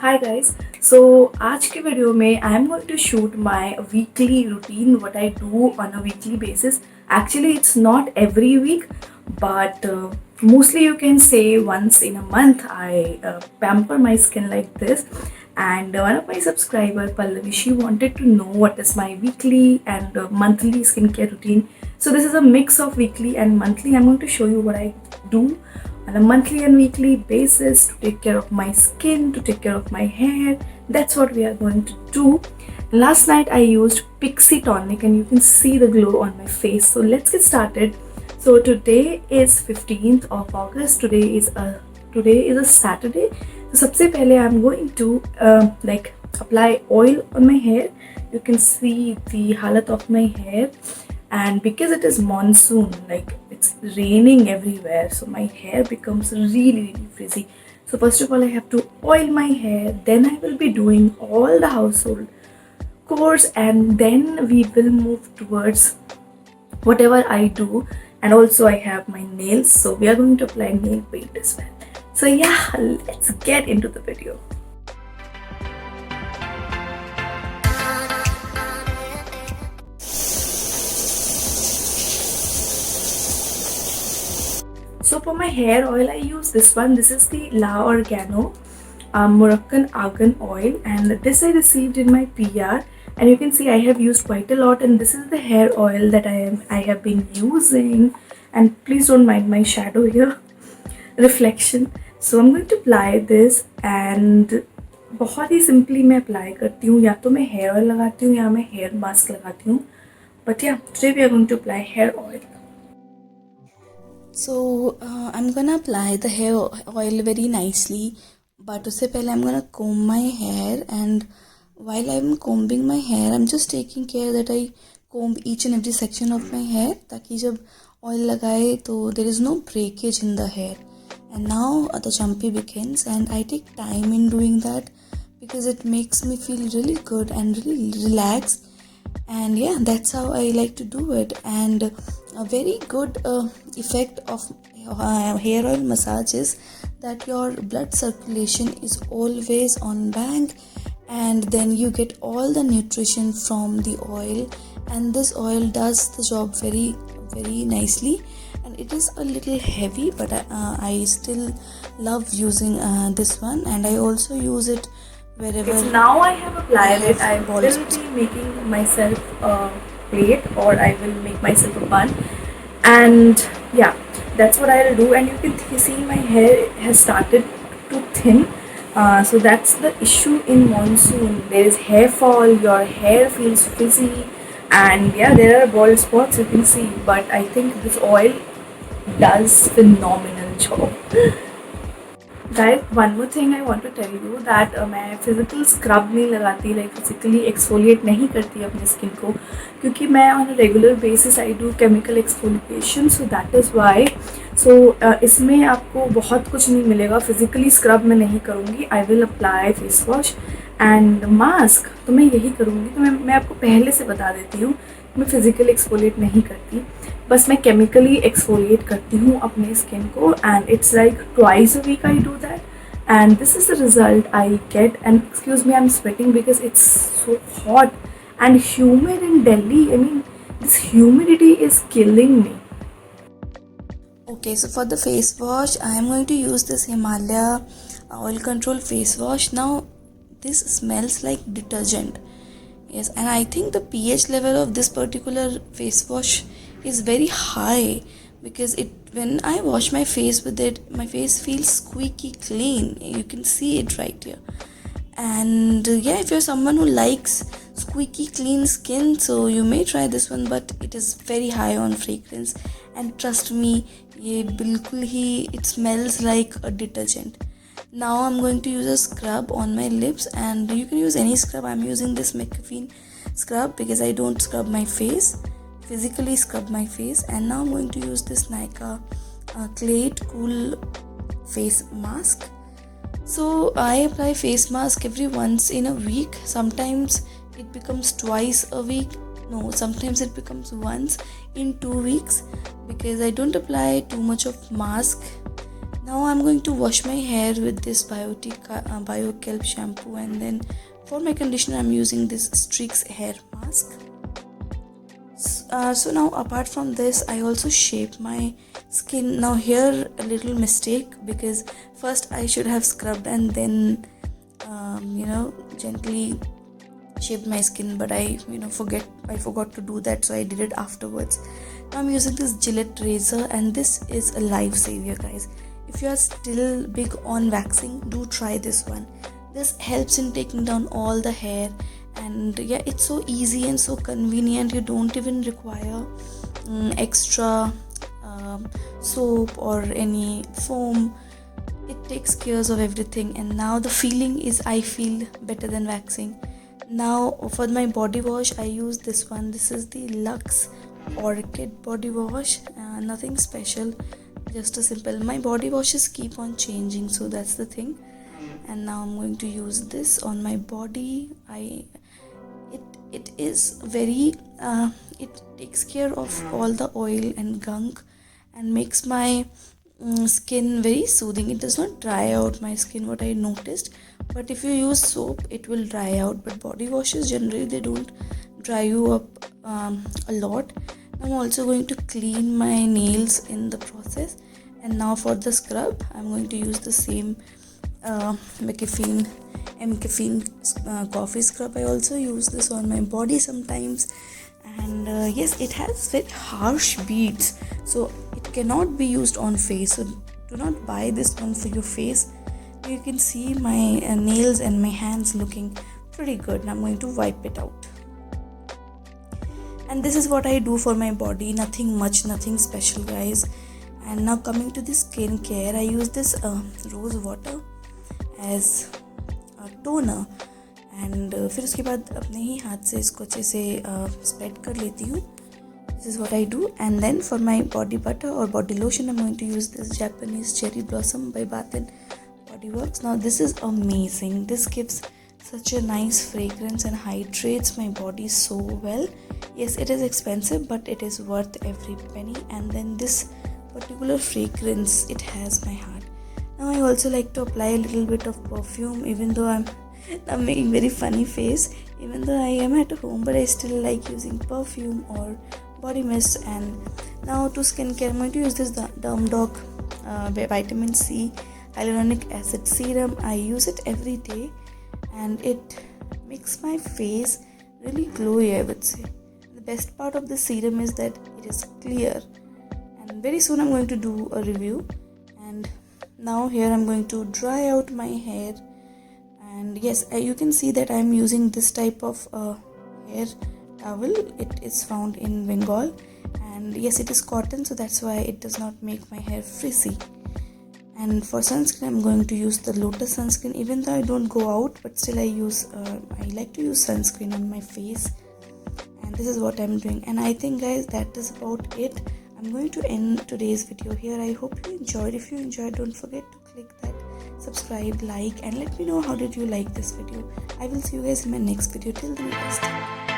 Hi guys, so आज के वीडियो में I am going to shoot my weekly routine what I do on a weekly basis. Actually, it's not every week, but mostly you can say once in a month I pamper my skin like this. And one of my subscriber Pallavi, she wanted to know what is my weekly and monthly skincare routine. So this is a mix of weekly and monthly. I'm going to show you what I do on a monthly and weekly basis to take care of my skin, to take care of my hair. That's what we are going to do. Last night I used Pixie Tonic and you can see the glow on my face. So let's get started. So today is 15th of August. Today is a Saturday. So सबसे पहले I'm going to apply oil on my hair. You can see the halat of my hair, and because it is monsoon, like it's raining everywhere, so my hair becomes really frizzy. So first of all, I have to oil my hair, then I will be doing all the household chores, and then we will move towards whatever I do. And also I have my nails, so we are going to apply nail paint as well. So yeah, let's get into the video. So for my hair oil, I use this one. This is the La Organo Moroccan Argan oil, and this I received in my PR. And you can see I have used quite a lot, and this is the hair oil that I have been using. And please don't mind my shadow here, reflection. So I'm going to apply this, and बहुत ही simply मैं apply करती हूँ. या तो मैं hair oil लगाती हूँ या मैं हेयर मास्क लगाती हूँ. But yeah, today we are going to apply hair oil. So I'm gonna apply the hair oil very nicely, but उससे पहले I'm gonna comb my hair, and while I'm combing my hair I'm just taking care that I comb each and every section of my hair ताकि जब oil लगाए तो there is no breakage in the hair. And now the champy begins, and I take time in doing that because it makes me feel really good and really relaxed. And yeah, that's how I like to do it. And a very good effect of hair oil massage is that your blood circulation is always on bank, and then you get all the nutrition from the oil, and this oil does the job very nicely. And it is a little heavy, but I still love using this one, and I also use it wherever. So now I have applied it. I will be making myself a plate, or I will make myself a bun, and yeah, that's what I'll do. And you can see my hair has started to thin. So that's the issue in monsoon. There is hair fall, your hair feels frizzy, and yeah, there are bald spots you can see. But I think this oil does phenomenal job. Guys, one more thing I want to tell you that मैं physical scrub नहीं लगाती, like physically exfoliate नहीं करती अपनी skin को, क्योंकि मैं on a regular basis I do chemical exfoliation. So that is why. So इसमें आपको बहुत कुछ नहीं मिलेगा. फिजिकली स्क्रब मैं नहीं करूँगी. I will apply face wash and mask, तो मैं यही करूँगी. तो मैं आपको पहले से बता देती हूँ, मैं फिजिकल एक्सफोलिएट नहीं करती, बस मैं केमिकली एक्सफोलिएट करती हूँ अपने स्किन को. And it's like twice a week I do that, and this is the result I get. And excuse me, I'm sweating because it's so hot and humid in Delhi. I mean, this humidity is killing me. Okay, so for the face wash, I am going to use this Himalaya oil control face wash. Now, this smells like detergent. Yes, and I think the pH level of this particular face wash is very high, because when I wash my face with it, my face feels squeaky clean. You can see it right here. And yeah, if you're someone who likes squeaky clean skin, so you may try this one, but it is very high on fragrance, and trust me, it smells like a detergent. Now I'm going to use a scrub on my lips, and you can use any scrub. I'm using this McAfee scrub because I don't scrub my face, physically scrub my face. And now I'm going to use this Nykaa Clayt Cool face mask. So I apply face mask every once in a week. Sometimes it becomes twice a week. No, sometimes it becomes once in 2 weeks, because I don't apply too much of mask. Now I'm going to wash my hair with this BioKelp shampoo, and then for my conditioner I'm using this Streaks hair mask. So now apart from this, I also shape my skin. Now here a little mistake, because first I should have scrubbed and then gently shaped my skin, but I forgot to do that, so I did it afterwards. Now I'm using this Gillette razor, and this is a lifesaver, guys. If you are still big on waxing, do try this one. This helps in taking down all the hair, and yeah, it's so easy and so convenient. You don't even require extra soap or any foam. It takes care of everything, and now the feeling is, I feel better than waxing. Now for my body wash, I use this one. This is the Lux Orchid body wash. Nothing special, just a simple. My body washes keep on changing, so that's the thing. And now I'm going to use this on my body. It is very it takes care of all the oil and gunk and makes my skin very soothing. It does not dry out my skin, what I noticed, but if you use soap it will dry out, but body washes generally they don't dry you up a lot. I'm also going to clean my nails in the process. And now for the scrub, I'm going to use the same McAfee coffee scrub. I also use this on my body sometimes, and yes, it has very harsh beads, so it cannot be used on face, so do not buy this one for your face. You can see my nails and my hands looking pretty good. Now I'm going to wipe it out. And this is what I do for my body. Nothing much, nothing special, guys. And now coming to the skincare, I use this rose water as a toner, and फिर उसके बाद अपने ही हाथ से इसको अच्छे से spread कर लेती हूँ. This is what I do. And then for my body butter or body lotion, I'm going to use this Japanese Cherry Blossom by Bath & Body Works. Now this is amazing. This gives such a nice fragrance and hydrates my body so well. Yes, it is expensive, but it is worth every penny. And then this particular fragrance, it has my heart. Now I also like to apply a little bit of perfume, even though I'm making very funny face, even though I am at home, but I still like using perfume or body mist. And now to skincare, I'm going to use this Dermdog vitamin C hyaluronic acid serum. I use it every day, and it makes my face really glowy, I would say. The best part of the serum is that it is clear, and very soon I'm going to do a review. And now here I'm going to dry out my hair, and yes, you can see that I'm using this type of hair towel. It is found in Bengal, and yes, it is cotton, so that's why it does not make my hair frizzy. And for sunscreen, I'm going to use the Lotus sunscreen. Even though I don't go out, but still I like to use sunscreen on my face. And this is what I'm doing. And I think, guys, that is about it. I'm going to end today's video here. I hope you enjoyed. If you enjoyed, don't forget to click that subscribe, like, and let me know how did you like this video. I will see you guys in my next video. Till then, guys.